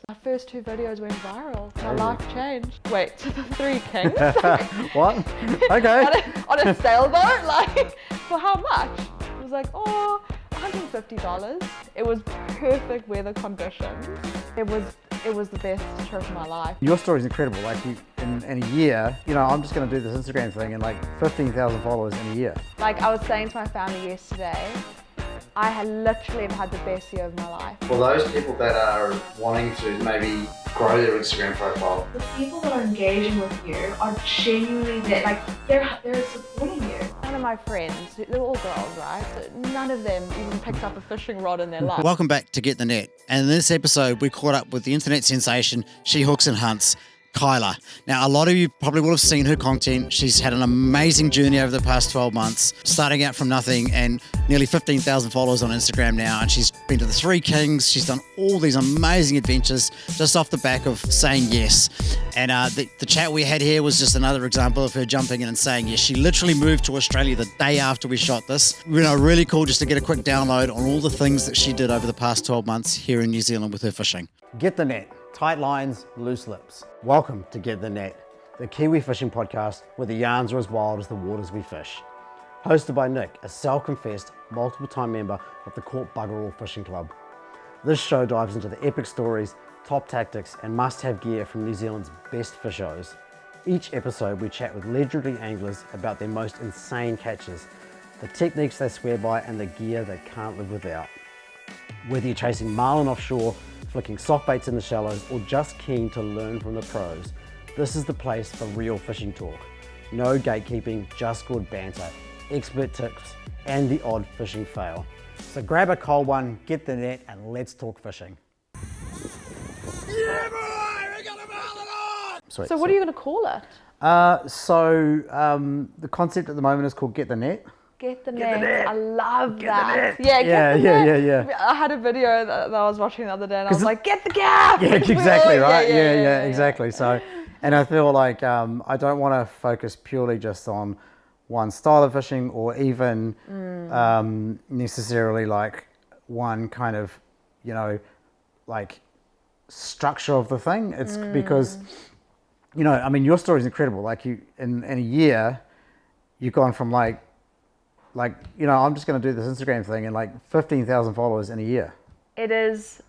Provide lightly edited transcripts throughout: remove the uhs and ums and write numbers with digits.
My first 2 videos went viral. My life changed. Wait, to the 3 kings? What? Okay. on a sailboat? Like, for how much? It was like, oh, $150. It was perfect weather conditions. It was the best trip of my life. Your story is incredible. Like in a year, I'm just going to do this Instagram thing and like 15,000 followers in a year. Like I was saying to my family yesterday, I had literally had the best year of my life. For those people that are wanting to maybe grow their Instagram profile, the people that are engaging with you are genuinely there, like they're supporting you. None of my friends, they're all girls, right? So none of them even picked up a fishing rod in their life. Welcome back to Get the Net. And in this episode, we caught up with the internet sensation, She Hooks and Hunts, Kyla. Now, a lot of you probably will have seen her content. She's had an amazing journey over the past 12 months, starting out from nothing and nearly 15,000 followers on Instagram now. And she's been to the 3 Kings. She's done all these amazing adventures just off the back of saying yes. And the chat we had here was just another example of her jumping in and saying yes. She literally moved to Australia the day after we shot this. Really cool just to get a quick download on all the things that she did over the past 12 months here in New Zealand with her fishing. Get the net. Tight lines, loose lips. Welcome to Get the Net, the Kiwi fishing podcast where the yarns are as wild as the waters we fish. Hosted by Nick, a self-confessed, multiple-time member of the Caught Bugger All Fishing Club. This show dives into the epic stories, top tactics, and must-have gear from New Zealand's best fishers. Each episode, we chat with legendary anglers about their most insane catches, the techniques they swear by, and the gear they can't live without. Whether you're chasing marlin offshore, flicking soft baits in the shallows, or just keen to learn from the pros, this is the place for real fishing talk. No gatekeeping, just good banter, expert tips, and the odd fishing fail. So grab a cold one, get the net, and let's talk fishing. Yeah, boy! We got a marlin on! Sweet, So what are you going to call it? The concept at the moment is called Get the Net. Get the net. I love Get that. the net. Yeah, get the net. Yeah. I had a video that I was watching the other day and I was like, get the gaff! Yeah, exactly, right? Yeah, Exactly. So, and I feel like I don't want to focus purely just on one style of fishing or even necessarily like one kind of, like structure of the thing. It's because, your story is incredible. Like in a year, you've gone from I'm just going to do this Instagram thing and like 15,000 followers in a year. It is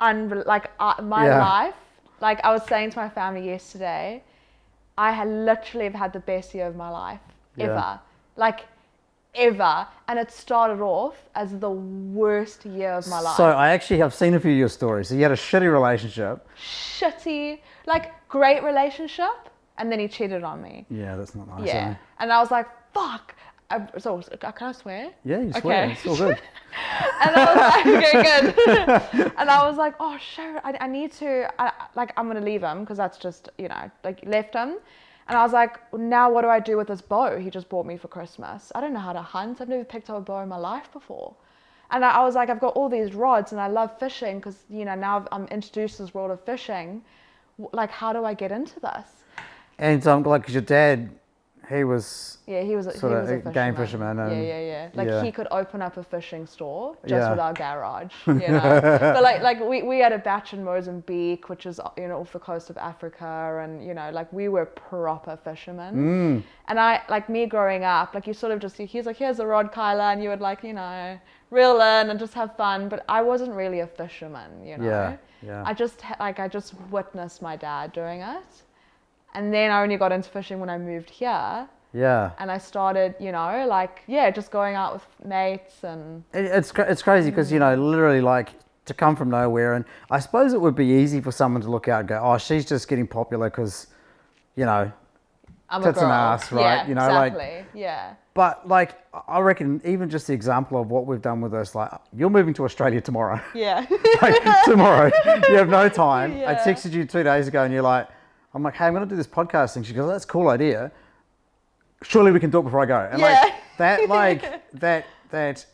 my life. Like I was saying to my family yesterday, I had literally had the best year of my life ever. Like ever. And it started off as the worst year of my life. So I actually have seen a few of your stories. So you had a shitty relationship. Great relationship. And then he cheated on me. Yeah, that's not nice. Yeah. And I was like, fuck. So can I swear? Yeah, you swear. Okay. It's all good. And I was like, okay, good. And I was like, oh shit, I need to, I'm gonna leave him because that's just, left him. And I was like, now what do I do with this bow he just bought me for Christmas? I don't know how to hunt. I've never picked up a bow in my life before. And I was like, I've got all these rods and I love fishing because, now I'm introduced to this world of fishing. Like, how do I get into this? And because your dad, he was a game fisherman. And, Like he could open up a fishing store just Yeah. with our garage, But we had a batch in Mozambique, which is off the coast of Africa, and we were proper fishermen. And me growing up, you sort of just he's like, here's a rod, Kyla, and you would reel in and just have fun. But I wasn't really a fisherman, Yeah. I just witnessed my dad doing it. And then I only got into fishing when I moved here. Yeah. And I started, just going out with mates and... It's crazy because, literally to come from nowhere. And I suppose it would be easy for someone to look out and go, oh, she's just getting popular because, I'm a tits girl. and ass, right? Yeah, exactly. Yeah. But I reckon even just the example of what we've done with this, you're moving to Australia tomorrow. Yeah. Tomorrow. You have no time. Yeah. I texted you 2 days ago and you're like, I'm like, hey, I'm going to do this podcast thing. She goes, that's a cool idea. Surely we can talk before I go. And that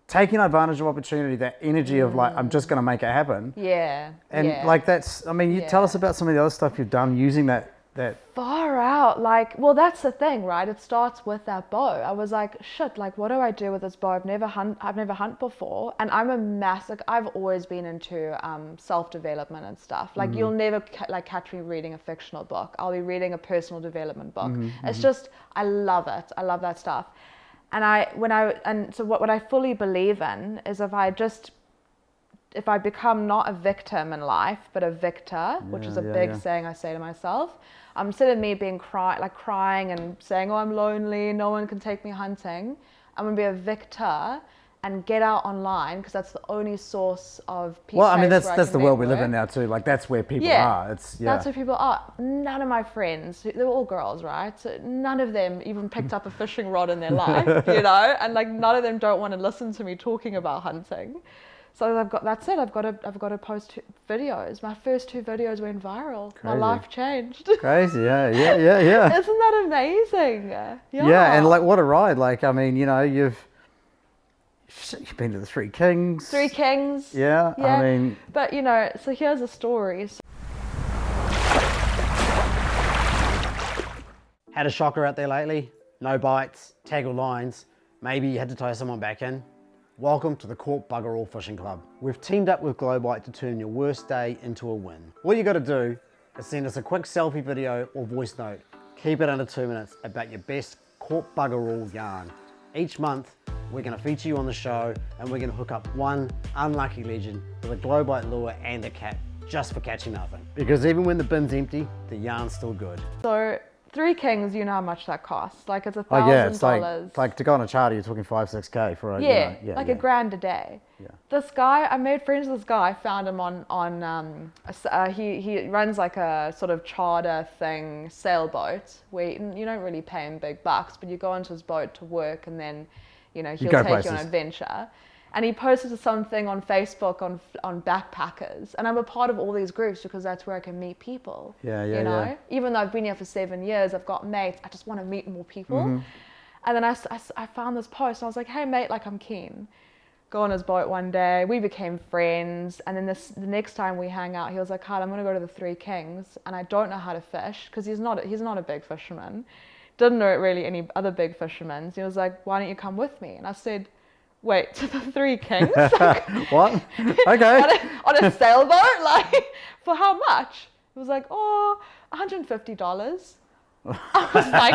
taking advantage of opportunity, that energy of I'm just going to make it happen. Yeah. And tell us about some of the other stuff you've done using that. Far out, like, well, that's the thing, right? It starts with that bow. I was like, shit, like, what do I do with this bow? I've never hunt before, and I'm a massive. I've always been into self-development and stuff. Like, you'll never catch me reading a fictional book. I'll be reading a personal development book. It's just, I love it. I love that stuff. And so what I fully believe in is if I become not a victim in life, but a victor, which is a big saying I say to myself, instead of me being crying and saying, oh, I'm lonely, no one can take me hunting, I'm going to be a victor and get out online, because that's the only source of peace. Well, I mean, that's the world we live in now too. Like, that's where people are. That's where people are. None of my friends, they were all girls, right? So none of them even picked up a fishing rod in their life, you know? And like, none of them don't want to listen to me talking about hunting. So I've got to post videos. My first 2 videos went viral. Crazy. My life changed. Crazy, yeah. Isn't that amazing? Yeah, and like, what a ride. Like, I mean, you know, you've been to the Three Kings. Three Kings. Yeah, I mean. But, you know, so here's a story. Had a shocker out there lately? No bites, tangled lines. Maybe you had to tie someone back in. Welcome to the Caught Bugger All Fishing Club. We've teamed up with Glowbite to turn your worst day into a win. All you got to do is send us a quick selfie video or voice note. Keep it under 2 minutes about your best caught bugger all yarn. Each month, we're going to feature you on the show, and we're going to hook up one unlucky legend with a Glowbite lure and a cap just for catching nothing. Because even when the bin's empty, the yarn's still good. So, Three Kings, you know how much that costs. Like, it's $1,000. Oh yeah, it's like to go on a charter, you're talking 5-6K for a $1,000 a day. Yeah. This guy, I made friends with this guy. I found him he runs like a sort of charter thing, sailboat, where you don't really pay him big bucks, but you go into his boat to work, and then, you know, he'll take you on an adventure. And he posted something on Facebook on backpackers, and I'm a part of all these groups because that's where I can meet people. You know, even though I've been here for 7 years, I've got mates. I just want to meet more people. And then I found this post, and I was like, hey mate, like, I'm keen. Go on his boat one day. We became friends, and then the next time we hang out, he was like, Kyla, I'm gonna go to the Three Kings, and I don't know how to fish because he's not a big fisherman. Didn't know really any other big fishermen. So he was like, why don't you come with me? And I said, wait, to the Three Kings? Like, what? Okay. on a sailboat? Like, for how much? It was like, oh, $150. I was like,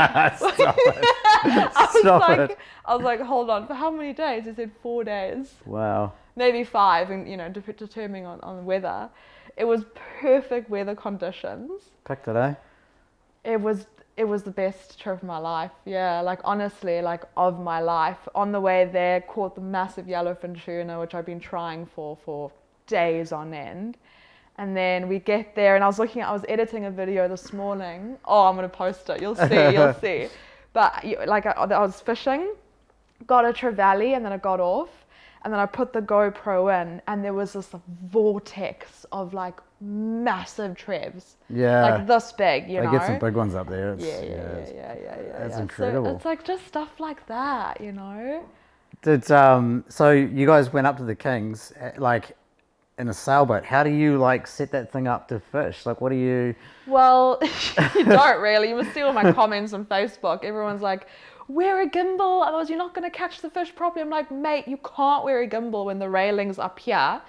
I was like, hold on, for how many days? He said 4 days. Wow. Maybe 5, and you know, determining on weather. It was perfect weather conditions. Picked it, eh? It was the best trip of my life. Yeah, like, honestly, like, of my life. On the way there, caught the massive yellowfin tuna, which I've been trying for days on end. And then we get there, and I was editing a video this morning. Oh, I'm gonna post it. You'll see. But like, I was fishing, got a trevally, and then I got off, and then I put the GoPro in, and there was this vortex of like massive trevs. Yeah. Like this big, you know. They get some big ones up there. Yeah. That's incredible. So it's like just stuff like that, you know. So you guys went up to the Kings, like, in a sailboat. How do you like set that thing up to fish? Like, what do you? Well, you don't really. You must see all my comments on Facebook. Everyone's like, wear a gimbal, otherwise you're not going to catch the fish properly. I'm like, mate, you can't wear a gimbal when the railing's up here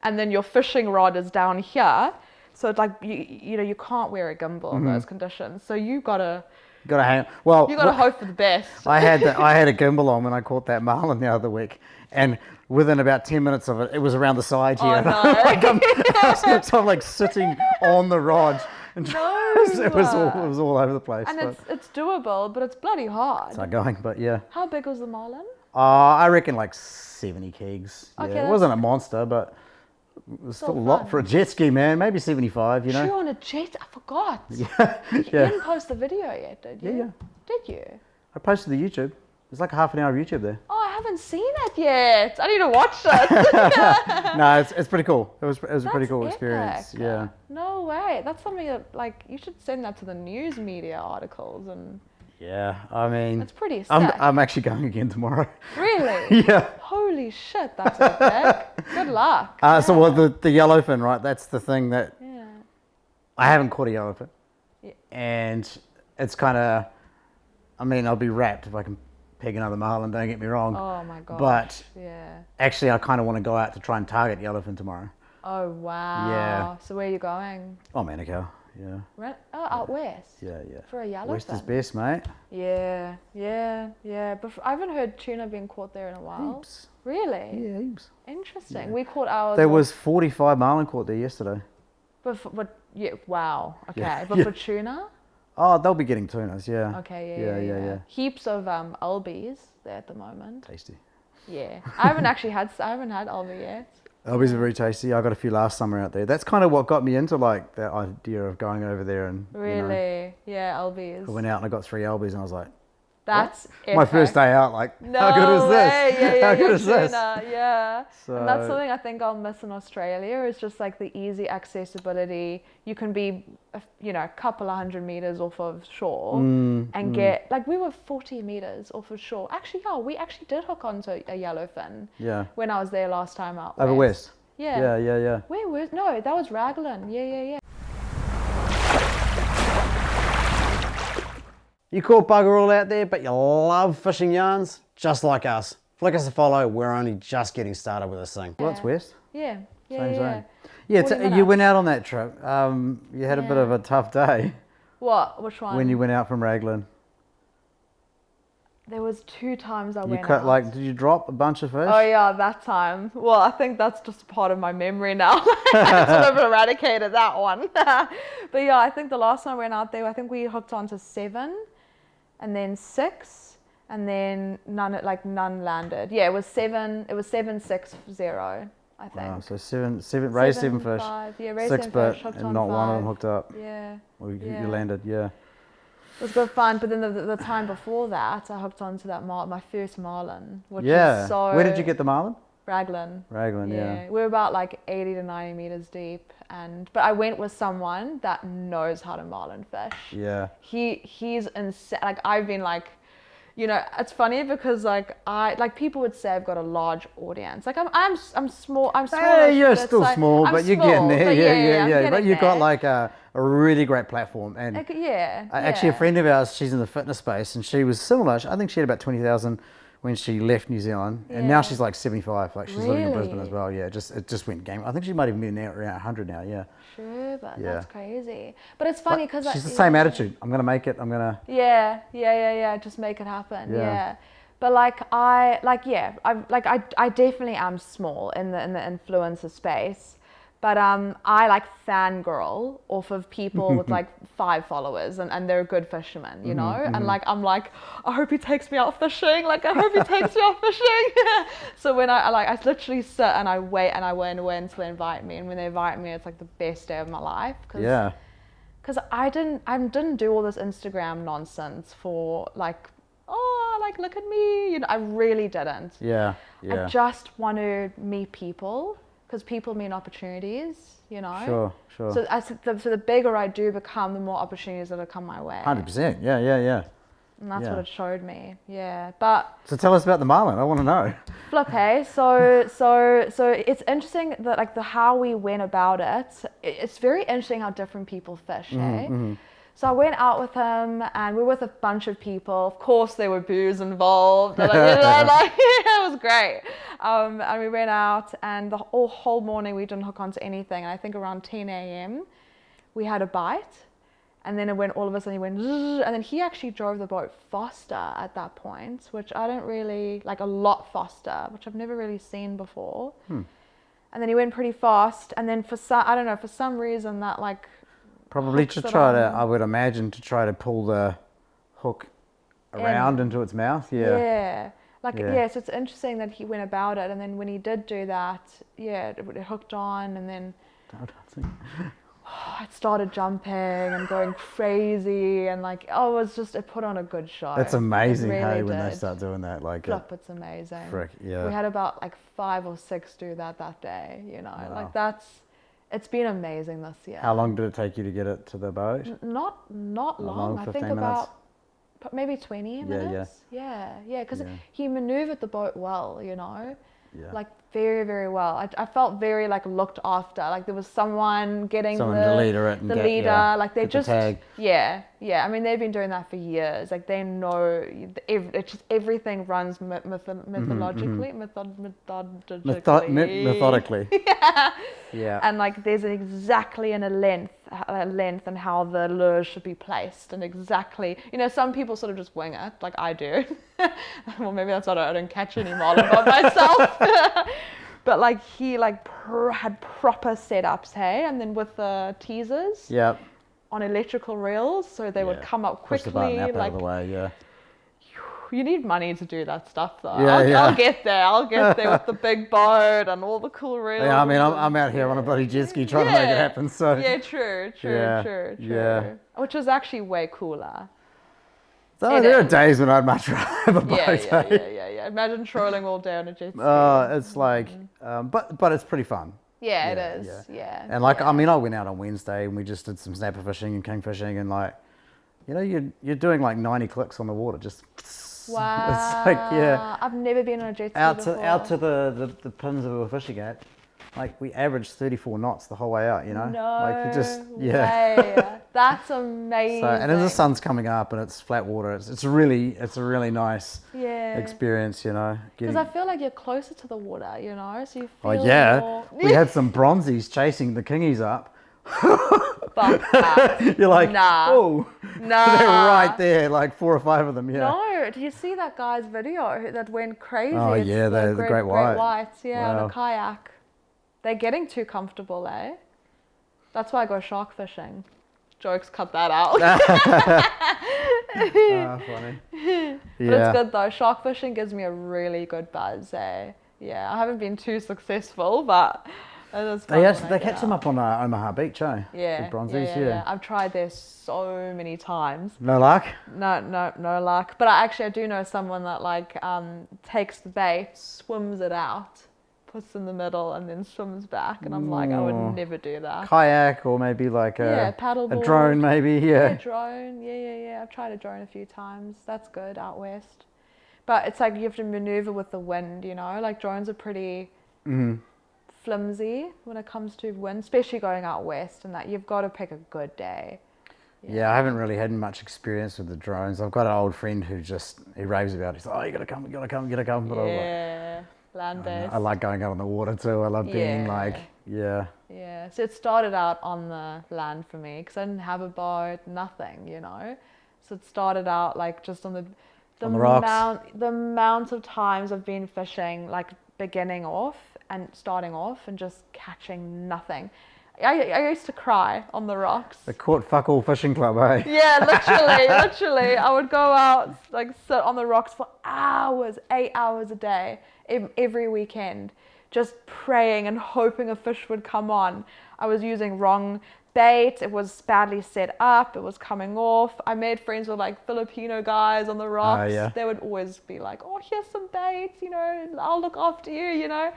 and then your fishing rod is down here. So it's like, you know, you can't wear a gimbal in those conditions. So you gotta hang. Well, you gotta hope for the best. I had a gimbal on when I caught that marlin the other week, and within about 10 minutes of it, it was around the side here. Oh, no. So I'm like sitting on the rod. And No. it was all over the place. And it's doable, but it's bloody hard. It's not going, but yeah. How big was the marlin? I reckon like 70 kegs. Okay, Yeah, it wasn't a monster, but it was still a lot for a jet ski, man. Maybe 75, you know. True, on a jet. I forgot. Yeah. You didn't post the video yet, did you? Yeah. Did you? I posted the YouTube. There's like a half an hour of YouTube there. Oh, I haven't seen it yet. I need to watch it. No, it's pretty cool. It was a pretty cool epic. experience. Yeah. No way. That's something that, like, you should send that to the news media articles and. Yeah, I mean. It's pretty sick. I'm actually going again tomorrow. Really? Yeah. Holy shit, that's epic. Good luck. So well, the yellowfin, right? That's the thing that Yeah. I haven't caught a yellowfin. Yeah. And it's kind of, I mean, I'll be wrapped if I can peg another marlin, don't get me wrong. Oh my gosh. But yeah. actually, I kind of want to go out to try and target yellowfin tomorrow. Oh wow. Yeah. So where are you going? Oh, Manukau, yeah. Right? Oh, out west. Yeah, yeah. For a yellowfin. West is best, mate. Yeah. But I haven't heard tuna being caught there in a while. Heaps. Really? Yeah, heaps. Interesting. Yeah. We caught ours. There was 45 marlin caught there yesterday. But yeah, wow. Okay. Yeah. But Yeah. for tuna? Oh, they'll be getting tunas, yeah. Okay, Yeah. Heaps of albies there at the moment. Tasty. Yeah. I haven't had albie yet. Albies are very tasty. I got a few last summer out there. That's kind of what got me into like the idea of going over there and Really? Yeah, albies. I went out and I got 3 albies and I was like, That's my first day out, like, No how good is way. this? Yeah, How good is this? tuna. Yeah. So, And that's something I think I'll miss in Australia is just like the easy accessibility. You can be, a couple of 100 meters off of shore and get, like we were 40 meters off of shore. Actually, yeah, we actually did hook onto a yellowfin yeah. when I was there last time out Over west. Yeah. Yeah. Where was, no, that was Raglan. Yeah. You caught bugger all out there, but you love fishing yarns, just like us. Flick us a follow. We're only just getting started with this thing. Well, it's west. Yeah. Same zone. Yeah. Yeah, 40 you minutes. went out on that trip. You had a bit of a tough day What? Which one? when you went out from Raglan. There was 2 times I You went cut out. did you drop a bunch of fish? Oh yeah, that time. Well, I think that's just part of my memory now. I sort of eradicated that one. But yeah, I think the last time I went out there, I think we hooked on to 7, and then 6, and then none landed. Yeah, it was 7. It was 7, 6, 0. I think. Wow, so seven raised 7 fish, 5. Yeah, raised 6 7 bit, fish, hooked and on not 5. one of them hooked up. Yeah. Or you Yeah. landed, yeah. It was good fun, but then the time before that, I hooked onto that my first marlin, which Yeah. is so. Where did you get the marlin? Raglan. Raglan, yeah. We're about like 80 to 90 meters deep, but I went with someone that knows how to marlin fish. Yeah. He's insane. Like I've been like, it's funny because people would say I've got a large audience. Like I'm small. I'm small. Hey, you're still small, but you're getting there. Yeah. But you've got there. like a really great platform. And actually, a friend of ours, she's in the fitness space, and she was similar. I think she had about 20,000 when she left New Zealand, and now she's like 75. Like she's living in Brisbane as well. Yeah, it just went game. I think she might even be now around 100 now. Yeah. Sure, but Yeah. that's crazy. But it's funny because she's the same attitude. I'm gonna make it. I'm gonna. Yeah. Just make it happen. Yeah. But I definitely am small in the influencer space. But I like fangirl off of people with like 5 followers and they're good fishermen, you know? And I'm like, I hope he takes me out fishing. Like I hope he takes me out fishing. So when I literally sit and I wait until they invite me. And when they invite me, it's like the best day of my life. Because I didn't do all this Instagram nonsense for look at me. I really didn't. Yeah. I just want to meet people. Because people mean opportunities, Sure. So the bigger I do become, the more opportunities that'll come my way. 100%. Yeah. And that's what it showed me. Yeah. But So tell us about the marlin. I want to know. flip, hey. So it's interesting that how we went about it. It's very interesting how different people fish, hey. So I went out with him, and we were with a bunch of people. Of course, there were booze involved. It was great. And we went out, and the whole morning we didn't hook onto anything. And I think around 10 a.m. we had a bite, and then all of a sudden he went, zzz, and then he actually drove the boat faster at that point, which I don't really like, a lot faster, which I've never really seen before. And then he went pretty fast, and then for some reason that Probably to try to, I would imagine, to try to pull the hook around into its mouth. Yeah. So it's interesting that he went about it, and then when he did do that, it hooked on, and then it started jumping and going crazy, and it put on a good show. That's amazing, really hey, when they did. start doing that. It's amazing. Frick, yeah. We had about 5 or 6 do that day, Wow. It's been amazing this year. How long did it take you to get it to the boat? Not long. I 15 think minutes? about maybe 20 minutes. Yeah, because he maneuvered the boat well, Yeah. like very, very well. I felt very like looked after. Like there was someone getting Someone the to leader it and the get- leader. yeah, Like they get the just tag. yeah. I mean they've been doing that for years. Like they know it's just everything runs methodologically. Methodically. Yeah. Yeah. And like there's exactly a length and how the lures should be placed and exactly, you know, some people sort of just wing it like I do. Well, maybe that's why I don't catch any marlin by myself. But like he like had proper setups, hey, and then with the teasers Yeah. on electrical reels, so they would Yeah. come up Push the button quickly. up out Like of the way, yeah. you need money to do that stuff though. Yeah, I'll, yeah. I'll get there. I'll get there with the big boat and all the cool reels. Yeah, I mean, and- I'm out here on a bloody jet ski trying to make it happen, so. Yeah, true. Yeah, yeah. Which is actually way cooler. So It there are is. days when I'd much rather have a boat, Yeah. Imagine trolling all day on a jet ski. It's like, but it's pretty fun. Yeah, Yeah, it is. Yeah. And like, yeah. I mean, I went out on Wednesday and we just did some snapper fishing and king fishing and like, you know, you're doing like 90 clicks on the water, just. Wow. It's like, yeah. I've never been on a jet ski Out before. to the pins that we were fishing at, like we averaged 34 knots the whole way out, you know? No Like you just, yeah. way. That's amazing. So, and then the sun's coming up and it's flat water. It's a really nice Yeah. experience, you know. Because I feel like you're closer to the water, you know, so you feel Oh yeah, more... we had some bronzies chasing the kingies up. Fuck that. You're like, Nah. oh, Nah. they're right there, like 4 or 5 of them. Yeah. No, do you see that guy's video that went crazy? Oh, It's yeah, the great white. whites, yeah, on Wow. a kayak. They're getting too comfortable, eh? That's why I go shark fishing. Jokes, cut that out. Funny. But it's good though. Shark fishing gives me a really good buzz, eh? Yeah, I haven't been too successful, but it is fun. They catch them up on Omaha Beach, eh? Yeah, The bronzies, yeah. I've tried there so many times. No luck. No luck. But I do know someone that like takes the bait, swims it out, puts in the middle, and then swims back. And I'm like, I would never do that. Kayak or maybe like a paddleboard. drone, maybe. Yeah, Yeah. drone. Yeah. I've tried a drone a few times. That's good out west. But it's like you have to maneuver with the wind, you know? Like drones are pretty flimsy when it comes to wind, especially going out west, and that you've got to pick a good day. Yeah, I haven't really had much experience with the drones. I've got an old friend who he raves about it. He's like, oh, you gotta come. But I was like, Yeah, land-based. I like going out on the water too. I love being like, yeah. Yeah, so it started out on the land for me because I didn't have a boat, nothing, you know. So it started out like just on the rocks. the amount of times I've been fishing, like beginning off and starting off and just catching nothing. I used to cry on the rocks. The Court Fuck All Fishing Club, eh? Yeah, literally. I would go out, like sit on the rocks for hours, 8 hours a day, every weekend, just praying and hoping a fish would come on. I was using wrong bait. It was badly set up. It was coming off. I made friends with like Filipino guys on the rocks. yeah. They would always be like, oh, here's some bait, you know, I'll look after you, you know.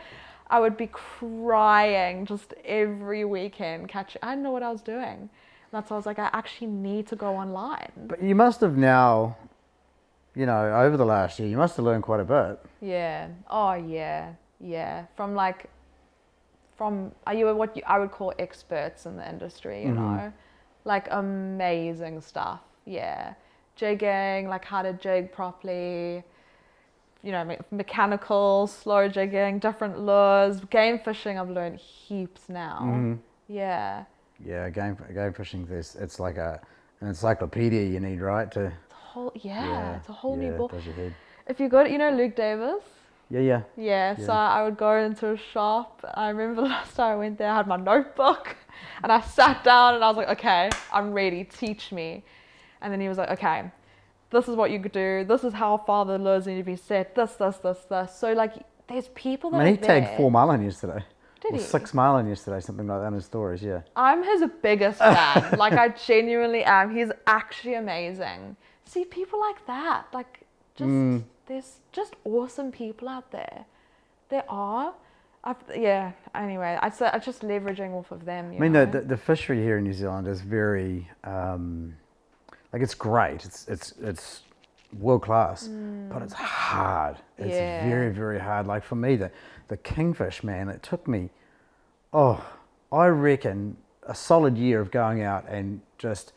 I would be crying just every weekend catching. I didn't know what I was doing. And that's why I was like, I actually need to go online. But you must have now, you know, over the last year, you must have learned quite a bit. Yeah. Oh, yeah. Are you what I would call experts in the industry, you know? Like amazing stuff. Yeah. Jigging, like how to jig properly. You know, mechanical, slow jigging, different lures. Game fishing, I've learned heaps now. Yeah. Yeah, game fishing. It's like an encyclopedia you need, right? It's a whole new book. Does your head. If you go to, you know, Luke Davis. Yeah. Yeah, so I would go into a shop. I remember the last time I went there, I had my notebook and I sat down and I was like, okay, I'm ready, teach me. And then he was like, okay, this is what you could do. This is how far the lures need to be set. This. So like, there's people that I mean, are he tagged there. 4 marlin yesterday. Did Or he? 6 marlin yesterday, something like that in his stories, yeah. I'm his biggest fan. Like, I genuinely am. He's actually amazing. See, people like that, like, just, there's just awesome people out there. There are. Anyway, I just leveraging off of them. I mean, the fishery here in New Zealand is very, like, it's great. It's world class, but it's hard. It's Yeah. very, very hard. Like for me, the kingfish, man, it took me, I reckon a solid year of going out and just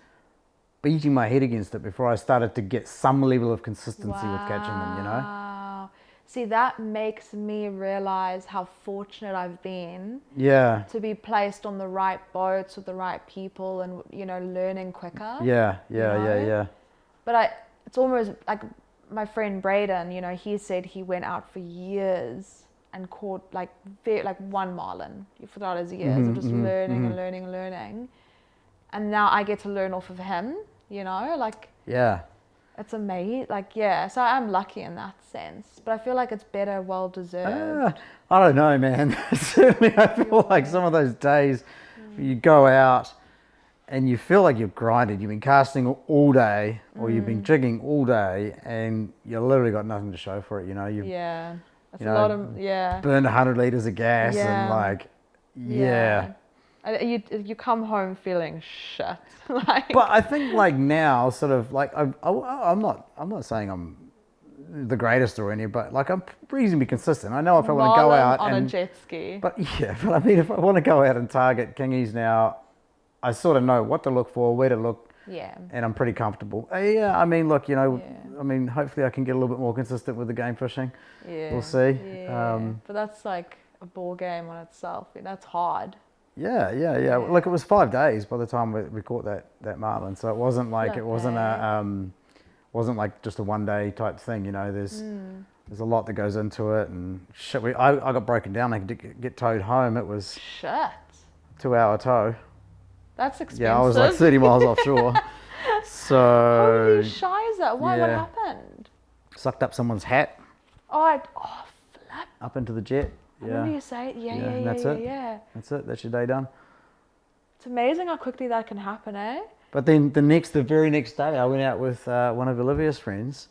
beating my head against it before I started to get some level of consistency with catching them, you know? Wow. See, that makes me realize how fortunate I've been Yeah, to be placed on the right boats with the right people and, learning quicker. yeah, know? yeah. But it's almost like my friend Braden, he said he went out for years and caught like one marlin throughout his years of just learning and learning and learning. And now I get to learn off of him, like Yeah. it's amazing. Like, yeah, so I'm lucky in that sense. But I feel like it's better, well deserved. I don't know, man. Certainly, I feel like some of those days you go out and you feel like you've grinded. You've been casting all day, or you've been jigging all day, and you literally got nothing to show for it. You've Yeah. It's you a know, lot of, yeah. burned 100 liters of gas, and like, yeah. And you come home feeling shit. Like, But I think like now, sort of like I'm not saying I'm the greatest or any, but like I'm reasonably consistent. I know if I want to go out on and a jet ski. But I mean, if I want to go out and target kingies now, I sort of know what to look for, where to look, Yeah. and I'm pretty comfortable. Yeah, I mean, look, Yeah. I mean, hopefully I can get a little bit more consistent with the game fishing. Yeah. We'll see. Yeah. But that's like a ball game on itself. That's hard. Yeah. Look, it was 5 days by the time we caught that marlin, so it wasn't like wasn't like just a 1 day type thing. There's a lot that goes into it, and shit. I got broken down. I could get towed home. It was Shit. 2-hour tow. That's expensive. Yeah, I was like 30 miles offshore. So Holy shiza. What yeah. happened? Sucked up someone's hat Flip. up into the jet. I remember you say it. Yeah. and that's it. Yeah. That's it. That's your day done. It's amazing how quickly that can happen, eh? But then the very next day, I went out with one of Olivia's friends.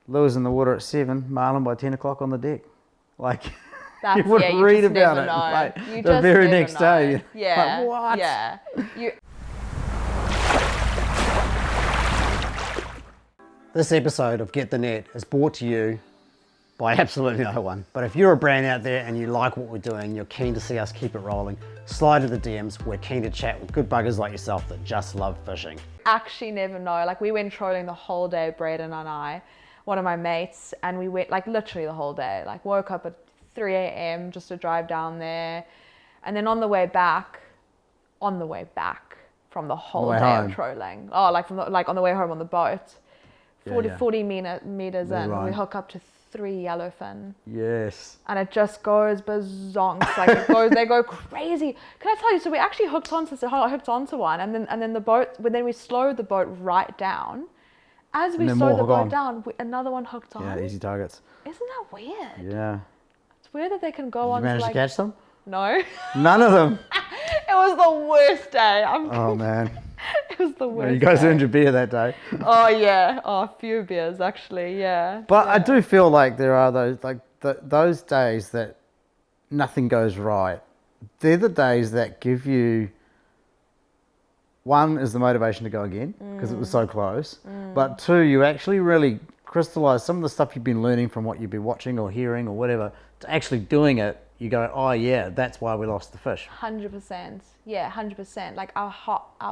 Lures in the water at 7, marlin by 10 o'clock on the deck. Like, That's, you would you read just about never it. know. Like, You the just very never next know. day. Yeah. Like, what? Yeah. This episode of Get the Net is brought to you by absolutely no one. But if you're a brand out there and you like what we're doing, you're keen to see us keep it rolling, slide to the DMs. We're keen to chat with good buggers like yourself that just love fishing. Actually never know. Like, we went trolling the whole day, Braden and I, one of my mates, and we went like literally the whole day. Like, woke up at 3 a.m. just to drive down there, and then on the way back from the whole day home. of trolling. Oh, like on the way home on the boat, 40 meters in, right. we hook up to 3 yellowfin. Yes. And it just goes bazonks. Like they go crazy. Can I tell you? So we actually hooked onto one, and then the boat. Then we slowed the boat right down. As we slowed the boat down, another one hooked on. Yeah, easy targets. Isn't that weird? Yeah. It's weird that they can go Did on. you manage to catch them? No. None of them. It was the worst day. Oh man. It was the worst. You guys day. earned your beer that day. Oh yeah. Oh, a few beers actually. Yeah. But yeah. I do feel like there are those days that nothing goes right. They're the days that give you, one is the motivation to go again because it was so close. But two, you actually really crystallize some of the stuff you've been learning from what you've been watching or hearing or whatever to actually doing it. You go, oh yeah, that's why we lost the fish. 100%. Yeah, 100%. Like our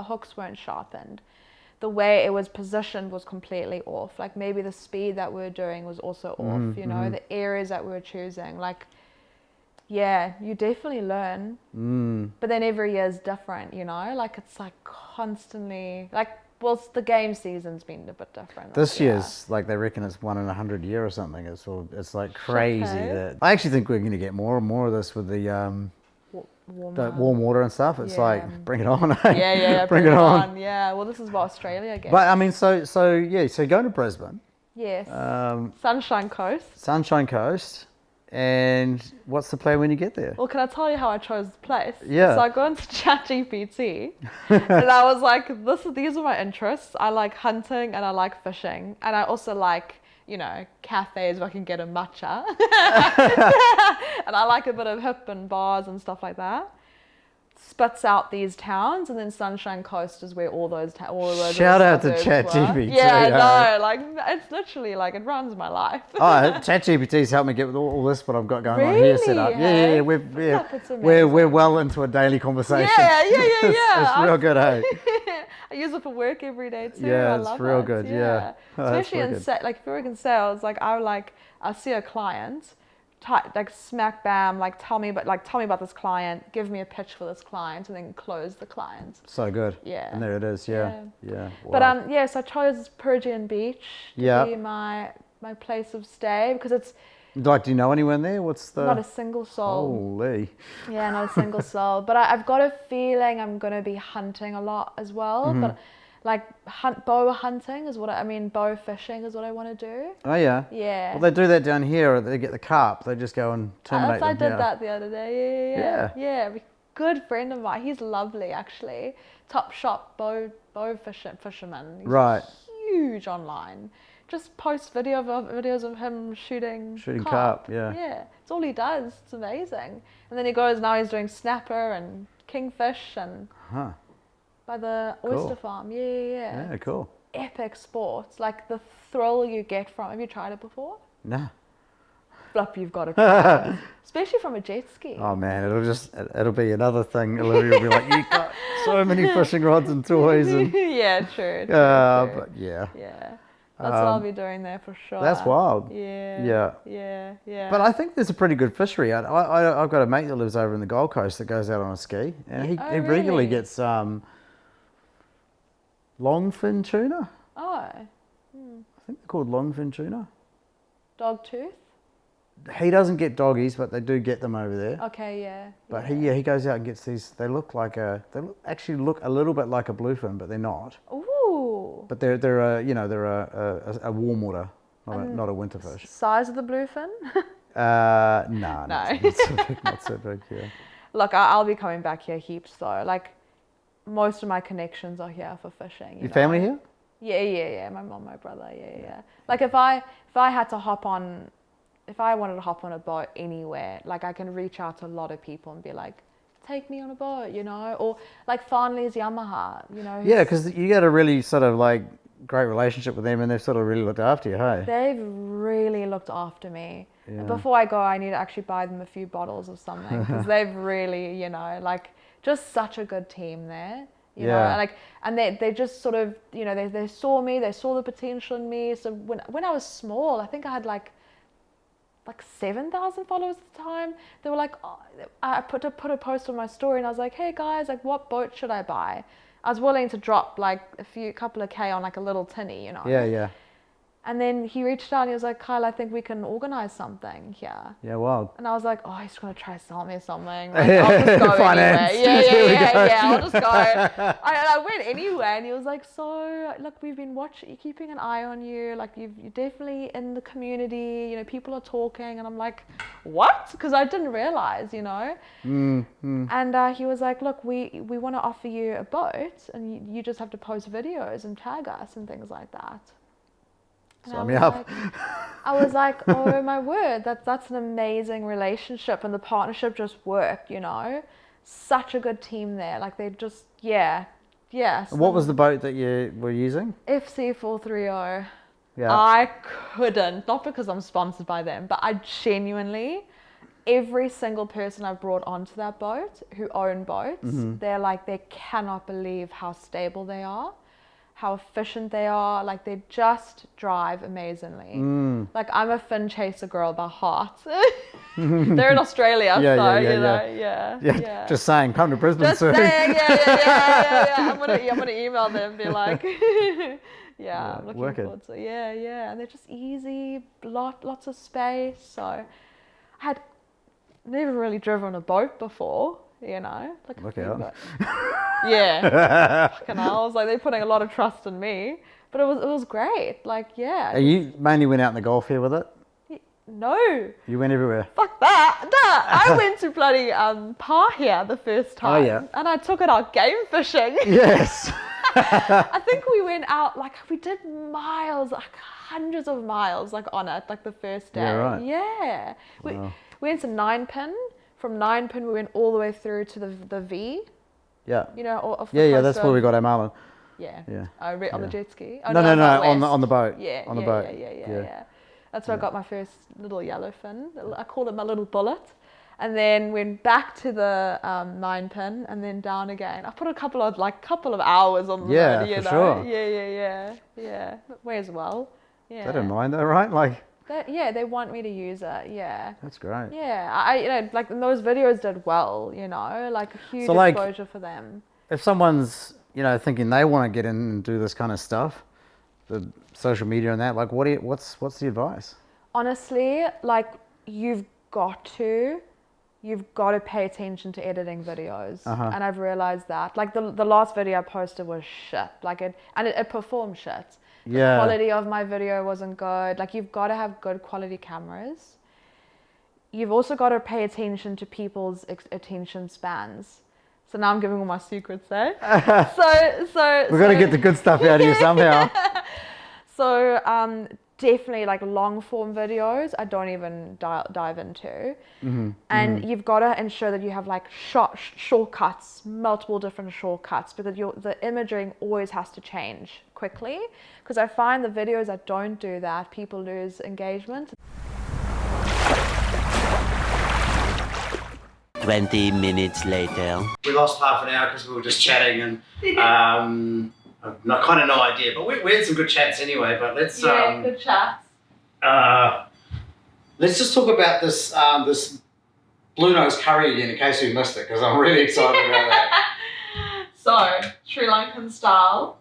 hooks weren't sharpened. The way it was positioned was completely off. Like maybe the speed that we were doing was also off, the areas that we were choosing. Like, yeah, you definitely learn. But then every year is different, Like it's like constantly, like, well, the game season's been a bit different. This year's like they reckon it's 1 in 100 year or something. It's like crazy. Okay. That I actually think we're going to get more and more of this with the warm water and stuff. It's like bring it on. Yeah, bring it on. Yeah, well, this is what Australia gets. But I mean, so going to Brisbane. Yes. Sunshine Coast. Sunshine Coast. And what's the plan when you get there? Well, can I tell you how I chose the place? Yeah. So I go into ChatGPT and I was like, these are my interests. I like hunting and I like fishing. And I also like, cafes where I can get a matcha. And I like a bit of hip and bars and stuff like that. spits out these towns, and then Sunshine Coast is where all those Shout out to suburbs were. ChatGPT. Yeah, no, like it's literally like it runs my life. Oh, ChatGPT's helped me get with all this what I've got going on here set up. Really, Yeah, hey? That's we're well into a daily conversation. Yeah. It's real good, hey. I use it for work every day too. Yeah, I it's love real it. good, yeah. Oh, that's Especially in wicked. like if you work in sales, like I'll see a client, like smack bam, like tell me about this client, give me a pitch for this client, and then close the client. So good. Yeah. And there it is, yeah. Wow. But so I chose Perugian Beach to Yeah. be my place of stay because it's Like, do you know anyone there? What's the... not a single soul. Holy. Yeah, not a single soul. But I've got a feeling I'm going to be hunting a lot as well. Mm-hmm. But like bow hunting is bow fishing is what I want to do. Oh, yeah? Yeah. Well, they do that down here. They get the carp. They just go and terminate I them. did that the other day. Yeah. Yeah. Good friend of mine. He's lovely, actually. Top shop bow fisherman. He's Right. huge online. Just post videos of him shooting carp, yeah. Yeah, it's all he does. It's amazing. And then he goes, now he's doing snapper and kingfish and Huh. by the oyster farm. Yeah. Yeah, cool. Epic sport. Like the thrill you get from. Have you tried it before? No. Flip, you've got to try it. Especially from a jet ski. Oh, man, it'll be another thing. Olivia will be like, you've got so many fishing rods and toys. And, Yeah, true. but yeah. Yeah. That's what I'll be doing there for sure. That's wild. Yeah. But I think there's a pretty good fishery. I've got a mate that lives over in the Gold Coast that goes out on a ski, and he regularly really? gets longfin tuna. Oh, I think they're called longfin tuna. dog tooth? He doesn't get doggies, but they do get them over there. Okay, yeah. But he goes out and gets these. They actually look a little bit like a bluefin, but they're not. Ooh. But they're a warm water, not a winter fish. Size of the bluefin? No. Not so big. Yeah. Look, I'll be coming back here heaps though. Like, most of my connections are here for fishing. Your family here? Yeah. My mom, my brother. Yeah. Like if I had to hop on, if I wanted to hop on a boat anywhere, like I can reach out to a lot of people and be like, take me on a boat, or like Farnley's Yamaha, Yeah, because you got a really sort of like great relationship with them, and they've sort of really looked after you, hey? They've really looked after me. Yeah. Before I go, I need to actually buy them a few bottles of something because they've really, like just such a good team there. You know, and they just sort of, they saw me, they saw the potential in me. So when I was small, I think I had like 7,000 followers at the time. They were like, I put a post on my story and I was like, hey guys, like what boat should I buy? I was willing to drop like couple of K on like a little tinny, Yeah. And then he reached out and he was like, Kyla, I think we can organize something here. Yeah, wild. And I was like, oh, he's going to try to sell me something. Like, I'll just go Finance. anyway. Yeah, I'll just go. I went anyway. And he was like, so, look, we've been keeping an eye on you. Like, you're definitely in the community. People are talking. And I'm like, what? Because I didn't realize, And he was like, look, we want to offer you a boat. And you just have to post videos and tag us and things like that. Sign me up. I was like, oh my word, that's an amazing relationship, and the partnership just worked, Such a good team there. Like they just, yeah. What was the boat that you were using? FC430. Yeah. I couldn't, not because I'm sponsored by them, but I genuinely, every single person I've brought onto that boat who own boats, they're like, they cannot believe how stable they are, how efficient they are. Like they just drive amazingly. Like I'm a fin chaser girl by heart. They're in Australia, Yeah. Just saying, come to Brisbane just soon. saying, yeah. I'm gonna email them and be like, I'm looking forward to it. Yeah. And they're just easy, lots of space. So I had never really driven a boat before. Like Look out. Yeah. Fucking hell. I was like, they're putting a lot of trust in me. But it was great. Like, yeah. And you mainly went out in the Gulf here with it? No. You went everywhere? Fuck that. I went to bloody Pahia the first time. Oh, yeah. And I took it out game fishing. Yes. I think we went out, like, we did miles, like hundreds of miles, like on it, like the first day. Yeah, right. Yeah. We went to 9 Pin from 9 pin we went all the way through to the V. Yeah. You know, off the Yeah, coast that's of- where we got our marlin. Yeah. Yeah. On the jet ski. Oh, No, out on the west. boat. Yeah. On the yeah, boat. Yeah. That's where I got my first little yellowfin. I call it my little bullet. And then went back to the 9 pin and then down again. I put a couple of hours on the Yeah, motor, you for know. sure. Yeah. May as well. Yeah. They don't mind though, right? Like, They want me to use it. Yeah. that's great. Yeah, I like those videos did well, you know, like a huge So, like, exposure for them. If someone's, thinking they want to get in and do this kind of stuff, the social media and that, like, what's the advice? Honestly, like you've got to pay attention to editing videos, and I've realized that. Like the last video I posted was shit. Like it performed shit. The quality of my video wasn't good. Like you've got to have good quality cameras. You've also got to pay attention to people's attention spans. So now I'm giving all my secrets, eh? We've got to get the good stuff out of you somehow. So definitely like long form videos I don't even dive into. And you've got to ensure that you have like shortcuts, multiple different shortcuts, because the imaging always has to change quickly, because I find the videos that don't do that, people lose engagement. 20 minutes later. We lost half an hour because we were just chatting and I've kind of no idea, but we had some good chats anyway. But let's good chats. let's just talk about this this blue nose curry again, in case we missed it, because I'm really excited about that. So Sri Lankan style.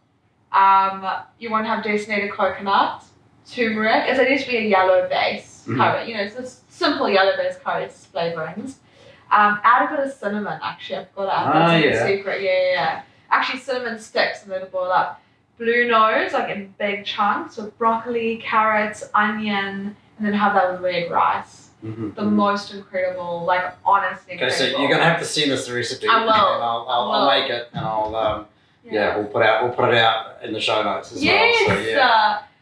You want to have detonated coconut, turmeric. It needs to be a yellow base curry. You know, it's just simple yellow base curry flavorings. Add a bit of cinnamon. Actually, I forgot to add. That's a secret. Yeah. Actually, cinnamon sticks and let it boil up. Blue nose, like in big chunks, with broccoli, carrots, onion, and then have that with red rice. The most incredible, like honestly. Okay, so incredible. you're gonna have to send us the recipe. I will. And I'll make it, and I'll we'll put it out in the show notes as well.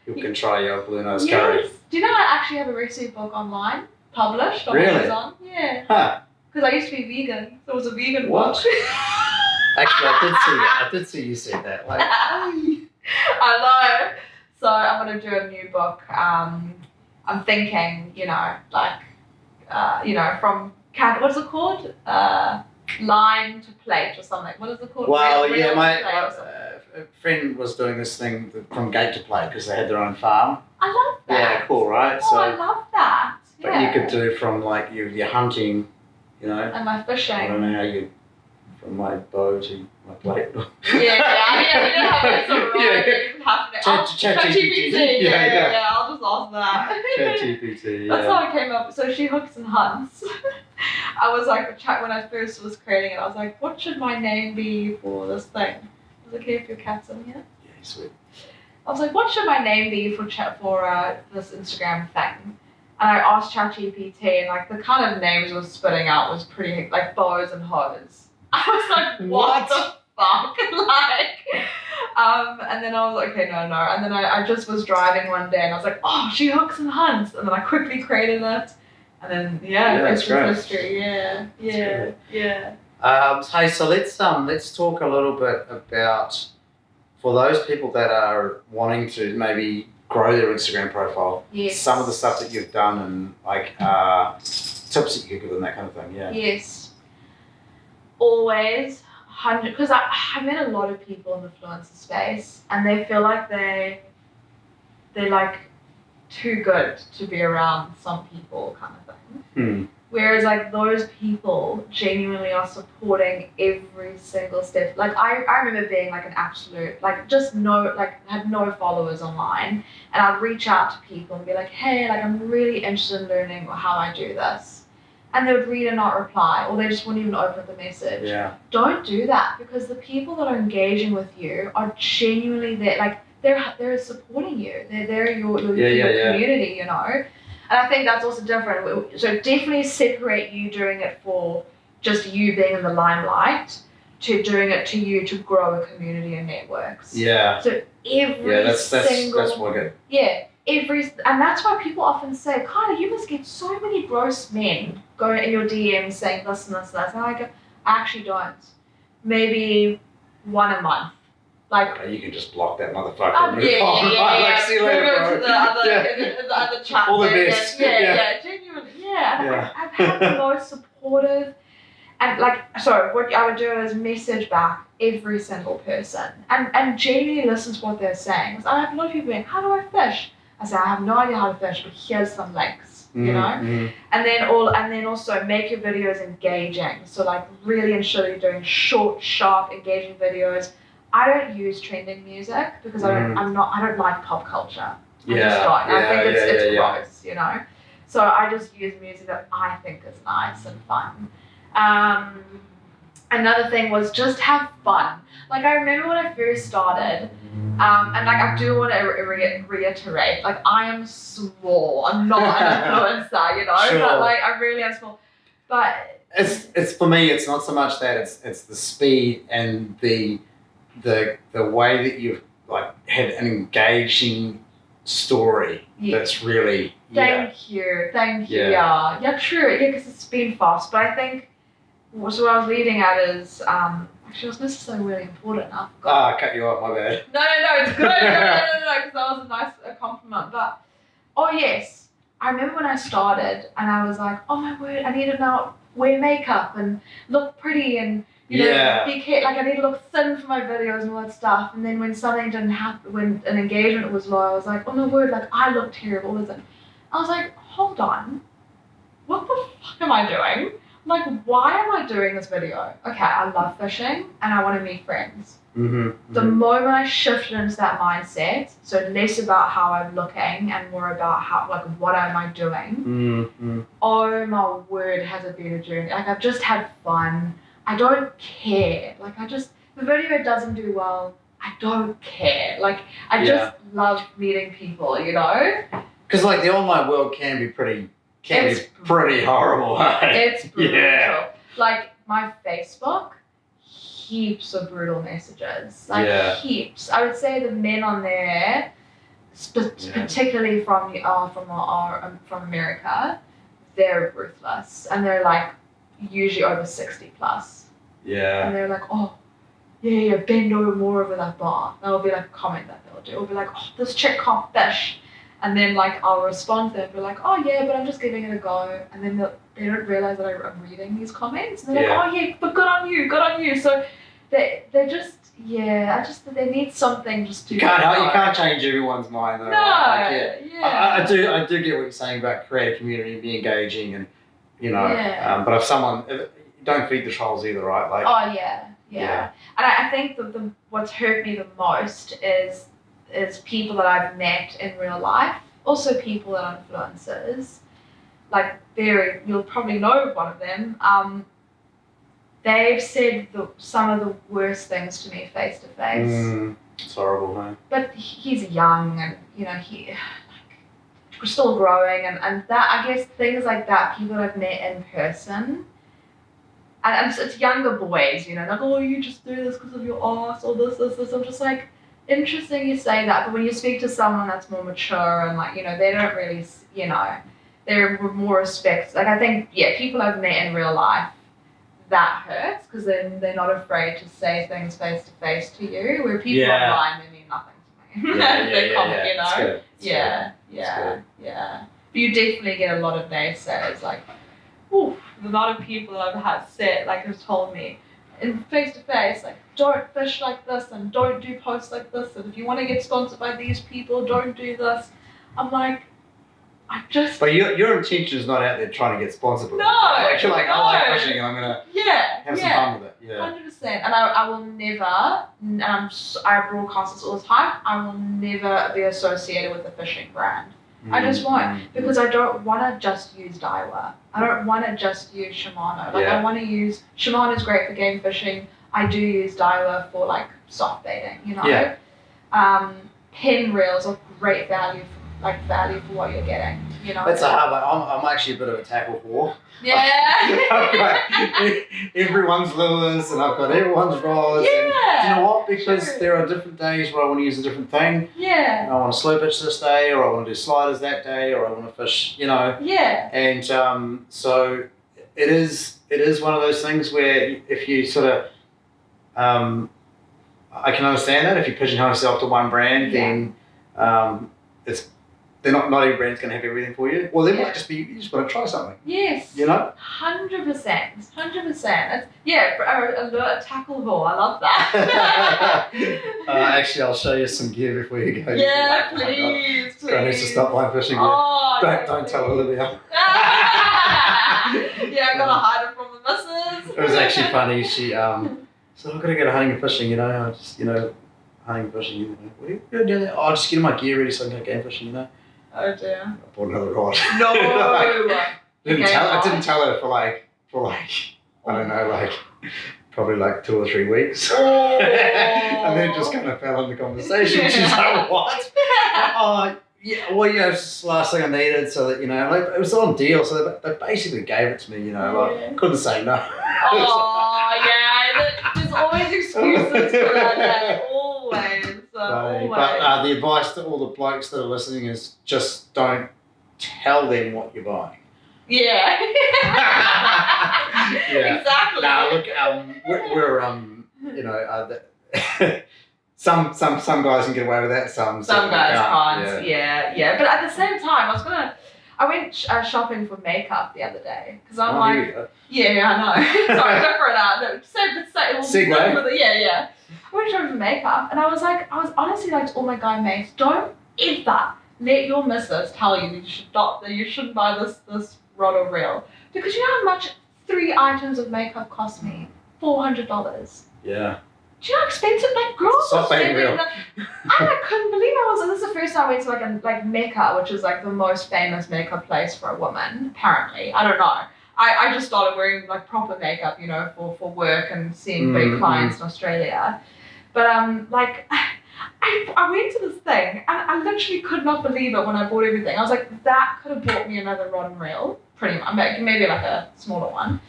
So you can try your blue nose curry. Do you know I actually have a recipe book online published on Really? Amazon? Yeah. Huh. Because I used to be vegan, so it was a vegan What? book. Actually, I did see that. I did see you said that. Like, I know. So I'm gonna do a new book. I'm thinking, from what's it called? Line to plate or something. What is it called? well, Reel yeah, to my plate or something. a friend was doing this thing from gate to plate because they had their own farm. I love that. Yeah, cool, right? Oh, I love that. But Yeah. you could do from like your hunting, And my fishing. I don't know how you, from my bow to my plate. Yeah, we don't have that sort of happening. ChatGPT. Yeah, I'll just ask that. ChatGPT, That's how I came up. So she hooks and hunts. I was like, when I first was creating it, I was like, what should my name be for this thing? I was like, hey, if your cat's in here. Yeah, sweet. I was like, what should my name be for this Instagram thing? And I asked ChatGPT, and like the kind of names it was spitting out was pretty like bows and hoes. I was like, what the fuck? And then I was like, okay, no. And then I just was driving one day, and I was like, oh, she hooks and hunts. And then I quickly created it. And then it's history. Yeah. Hey, so let's talk a little bit about, for those people that are wanting to maybe grow their Instagram profile. Yes. Some of the stuff that you've done and like tips that you could give them, that kind of thing. Yeah. Yes. Always 100, because I've met a lot of people in the influencer space, and they feel like they're like too good to be around some people, kind of thing. Whereas like those people genuinely are supporting every single step. Like I remember being like an absolute, like just had no followers online, and I'd reach out to people and be like, hey, like I'm really interested in learning how I do this. And they would read and not reply, or they just wouldn't even open the message. Yeah. Don't do that, because the people that are engaging with you are genuinely there. Like they're supporting you. They're your community, you know. And I think that's also different. So definitely separate you doing it for just you being in the limelight to doing it to you to grow a community and networks. Yeah. So that's wicked. Yeah. And that's why people often say, Kyla, you must get so many gross men going in your DMs saying this and this and this. And I go, I actually don't. Maybe one a month. Like, you can just block that motherfucker. yeah. See you later, Move bro. to the other chat. All the best. Yeah, genuinely. Yeah, and I've had the most supportive, and like, so what I would do is message back every single person and genuinely listen to what they're saying. So I have a lot of people being, how do I fish? I say, I have no idea how to fish, but here's some links, you know? And then also make your videos engaging. So like really ensure you're doing short, sharp, engaging videos. I don't use trending music because I don't like pop culture. I just don't. I think it's gross, you know? So I just use music that I think is nice and fun. Another thing was just have fun. Like I remember when I first started, and like I do want to reiterate, like I am small. I'm not an influencer, you know, Sure. but like I really am small. But it's for me. It's not so much that it's the speed and the way that you've like had an engaging story. That's really Thank you. Yeah. Yeah, true. Yeah, because it's been fast. But I think so what I was leading at is actually I was going to say something really important. I forgot. I cut you off. My bad. No, it's good. No, because that was a nice compliment. But oh yes, I remember when I started and I was like, oh my word, I need to now wear makeup and look pretty and you know, like I need to look thin for my videos and all that stuff. And then when something didn't happen, when an engagement was low, I was like, oh my word, like I look terrible, isn't? I was like, hold on, what the fuck am I doing? Like, why am I doing this video? Okay, I love fishing and I want to meet friends. The moment I shifted into that mindset, so less about how I'm looking and more about how, like, what am I doing? Oh my word, has it been a journey? Like, I've just had fun. I don't care. Like, the video doesn't do well. I don't care. Like, I just love meeting people, you know? Because like the online world can be pretty horrible. It's brutal. Yeah. Like my Facebook, heaps of brutal messages. Like heaps. I would say the men on there, particularly from America, they're ruthless and they're like usually over 60 plus. Yeah. And they're like, oh, yeah, bend over that bar. That'll be like a comment that they'll do. It'll be like, oh, this chick can't fish. And then like I'll respond to them, be like, oh yeah, but I'm just giving it a go. And then they don't realize that I'm reading these comments. And they're like, oh yeah, but good on you. So they're just, they need something just to. You can't change everyone's mind though. No, right? I do get what you're saying about create a community and be engaging and, you know, but if don't feed the trolls either, right? Like. Oh yeah. And I think that what's hurt me the most is people that I've met in real life, also people that are influencers, like you'll probably know one of them. They've said some of the worst things to me face to face. It's horrible, man. But he's young and, you know, we're still growing and that, I guess things like that, people I've met in person, and it's younger boys, you know, like, oh, you just do this because of your ass or this. I'm just like, interesting you say that, but when you speak to someone that's more mature and like, you know, they don't really, you know, they're more respect. Like I think, people I've met in real life, that hurts because then they're not afraid to say things face to face to you, where people online, they mean nothing to me. They comment, you know. Yeah. But you definitely get a lot of naysayers, like, ooh, the amount of people that I've had said, like, have told me in face to face, like, don't fish like this and don't do posts like this, and if you want to get sponsored by these people, don't do this. I'm like, But your intention is not out there trying to get sponsored. No. Like, you're like, I like fishing and I'm gonna have some fun with it. Yeah. 100%. And I will never, and I broadcast this all the time, I will never be associated with a fishing brand. I just won't, because I don't want to just use Daiwa. I don't want to just use Shimano. Like I want to use, Shimano is great for game fishing. I do use Daiwa for like soft baiting, you know. Yeah. Pin reels are great value for what you're getting, you know. That's a hard one. I'm actually a bit of a tackle whore. Yeah. I've got everyone's lures and I've got everyone's rods. Yeah. And do you know what? Because there are different days where I want to use a different thing. Yeah. I want to slow pitch this day, or I want to do sliders that day, or I want to fish, you know. Yeah. And so it is one of those things where if you sort of, I can understand that if you pigeonhole yourself to one brand, then it's not every brand's going to have everything for you. Well, there might just be you just want to try something. Yes. You know. 100%. 100%. Alert tackle haul. I love that. Actually, I'll show you some gear before you go. Yeah, Oh my God. please. Grant needs to stop line fishing gear. Oh, Don't tell Olivia. Yeah, I gotta hide it from the missus. It was actually funny. She so I'm gonna go hunting and fishing. You know, I just hunting and fishing. You know, what are you gonna do? Oh, I'll just get my gear ready so I can go game fishing. You know. Oh dear. I bought another rod. No. I didn't tell her for like I don't know, like probably like 2 or 3 weeks. Oh. And then just kind of fell into conversation. She's like, what? Oh, yeah, well, it's the last thing I needed, so that, like, it was on deal, so they basically gave it to me, like, couldn't say no. Oh, yeah, there's always excuses for that, always. Always. But the advice to all the blokes that are listening is just don't tell them what you're buying. Yeah. Yeah. Exactly. Now, look, we're some guys can get away with that. Some guys can't. Yeah. Yeah. But at the same time, I went shopping for makeup the other day because I'm I know. Sorry, different. Segue. Yeah. I went shopping for makeup, and I was honestly like to all my guy mates, don't ever let your missus tell you that you shouldn't buy this rod or reel, because you know how much 3 items of makeup cost me? $400. Yeah. Do you know how expensive? Like, girls are spending. Real. I couldn't believe this is the first time I went to like Mecca, which is like the most famous makeup place for a woman, apparently. I don't know. I just started wearing like proper makeup, for work and seeing big clients in Australia. But I went to this thing and I literally could not believe it when I bought everything. I was like, that could have bought me another rod and reel, pretty much, maybe like a smaller one.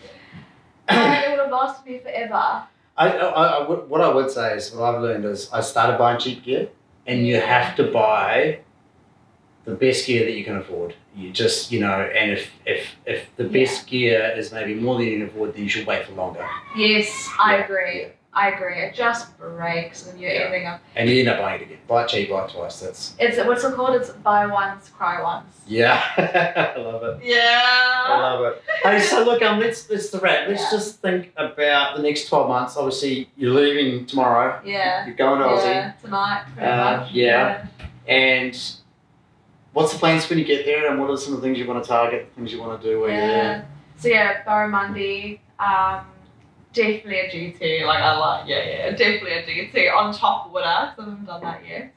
And it would have lasted me forever. What I would say is, what I've learned is I started buying cheap gear, and you have to buy the best gear that you can afford. You just, and if the best gear is maybe more than you can afford, then you should wait for longer. Yes, I agree. Yeah. I agree. It just breaks and you're ending up. And you end up buying it again. Buy it cheap, buy it twice. It's what's it called? It's buy once, cry once. Yeah, I love it. Yeah, I love it. Hey, so look, let's the wrap. Let's just think about the next 12 months. Obviously, you're leaving tomorrow. Yeah. You're going to Aussie tonight. Pretty much. Yeah. And what's the plans when you get there? And what are some of the things you want to target? Things you want to do while you're there? So Barramundi. Definitely a GT, definitely a GT on top of Witter, because I haven't done that yet.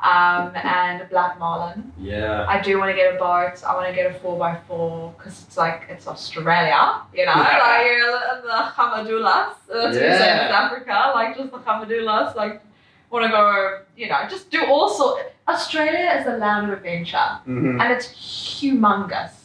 And a black marlin. Yeah. I do want to get a boat. I want to get a 4x4 because it's Australia, the Hamadulas. That's what you say in South Africa, just the Hamadulas. Want to go, just do all sorts. Australia is a land of adventure, and it's humongous.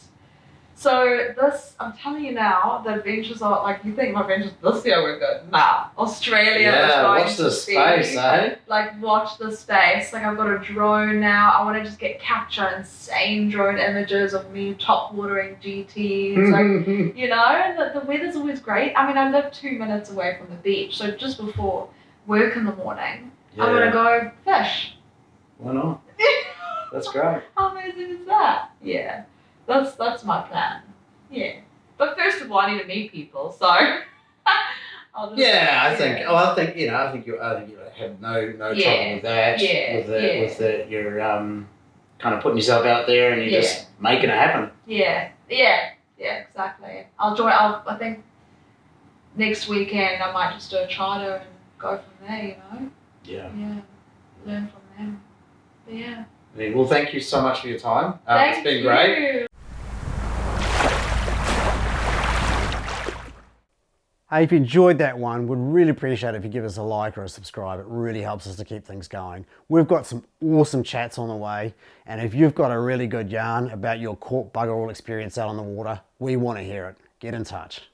So I'm telling you now, the adventures are you think my adventures this year were good? Nah, Australia is going watch the space, eh? Watch the space. I've got a drone now. I want to just capture insane drone images of me top watering GTs. And the weather's always great. I live 2 minutes away from the beach, so just before work in the morning, I'm gonna go fish. Why not? That's great. How amazing is that? Yeah. That's my plan. Yeah. But first of all, I need to meet people. So I think you'll have no trouble with that. You're kind of putting yourself out there and you're just making it happen. Yeah, exactly. I think next weekend I might just do a charter and go from there. Yeah. Learn from them. But yeah. Well, thank you so much for your time. It's been great. Hey, if you enjoyed that one, we'd really appreciate it if you give us a like or a subscribe. It really helps us to keep things going. We've got some awesome chats on the way, and if you've got a really good yarn about your caught bugger all experience out on the water, we want to hear it. Get in touch.